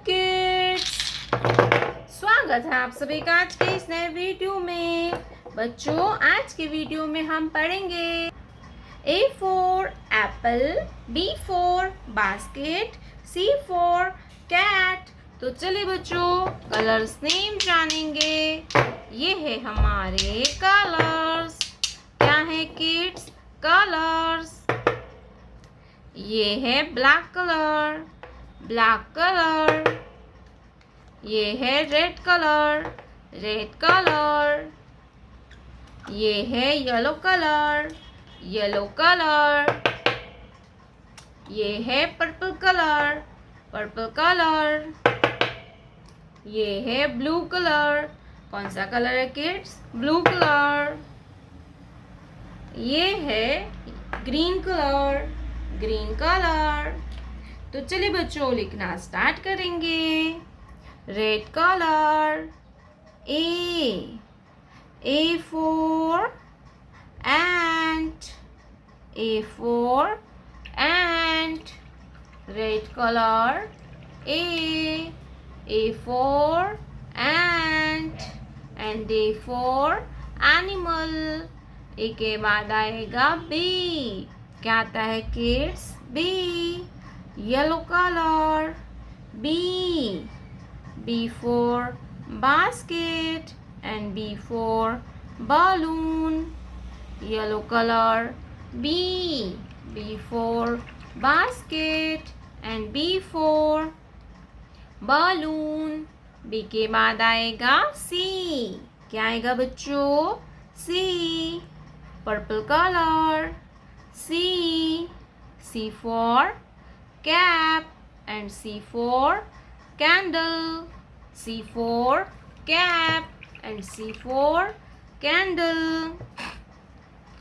Kids, स्वागत है आप सभी का आज के इस नए वीडियो में। बच्चों, आज के वीडियो में हम पढ़ेंगे A for apple, B for basket, C for cat। तो चलिए बच्चों, कलर्स नेम जानेंगे। ये है हमारे कलर्स। क्या है किड्स? कलर्स। ये है ब्लैक कलर, ब्लैक कलर। ये है रेड कलर, रेड कलर। ये है येलो कलर, येलो कलर। ये है पर्पल कलर, पर्पल कलर। ये है ब्लू कलर। कौन सा कलर है किड्स? Blue colour. ये है ग्रीन कलर, ग्रीन कलर। तो चलिए बच्चों, लिखना स्टार्ट करेंगे। Red colour, A for ant, A for ant। Red color, A for ant and A for animal। A के बाद आएगा B। क्या आता है kids? B। Yellow colour, B for basket and B for balloon। Yellow color, B for basket and B for balloon। B के बाद आएगा C। क्या आएगा बच्चों? C। Purple color, C for cap and C for candle। C for cap and C for candle।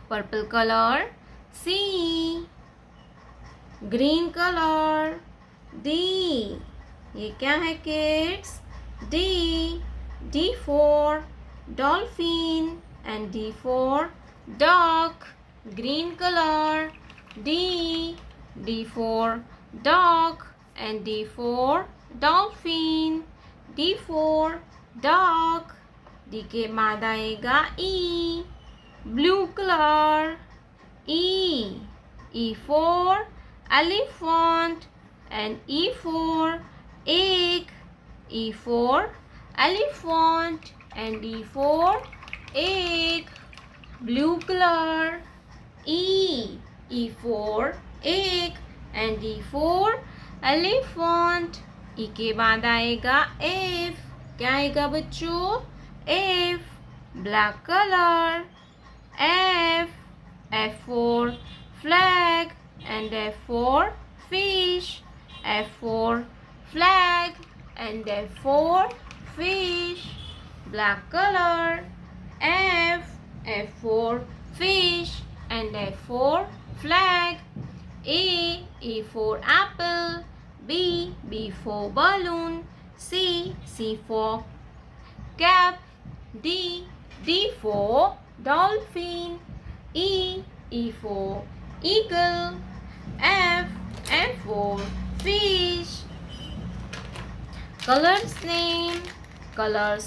Purple color, C। Green color, D। ये क्या है kids? D for dolphin and D for duck। Green color, D for duck and D for dolphin। D for duck। D के बाद आएगा E। Blue colour, E for elephant and E for egg। E for elephant and E for egg। Blue colour, E for egg and E for elephant। E के बाद आएगा F। क्या आएगा बच्चों? F। Black colour, F for flag and F for fish। F for flag and F for fish। Black colour, F for fish and F for flag। A for apple, B for balloon, C for cap, D for dolphin, E for eagle, F for fish। Colors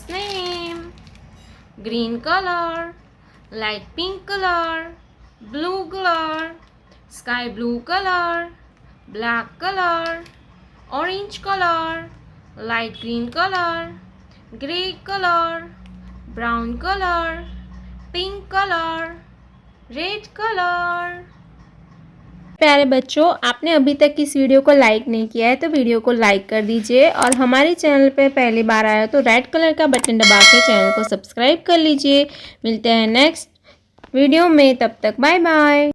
name, green color, light pink color, blue color, sky blue color, black color, orange color, light green color, grey color, brown color, pink color, red color। प्यारे बच्चों, आपने अभी तक इस video को like नहीं किया है तो वीडियो को लाइक कर दीजिए और हमारे चैनल पे पहली बार आया तो रेड कलर का बटन दबा के चैनल को सब्सक्राइब कर लीजिए। मिलते हैं नेक्स्ट वीडियो में, तब तक बाय बाय।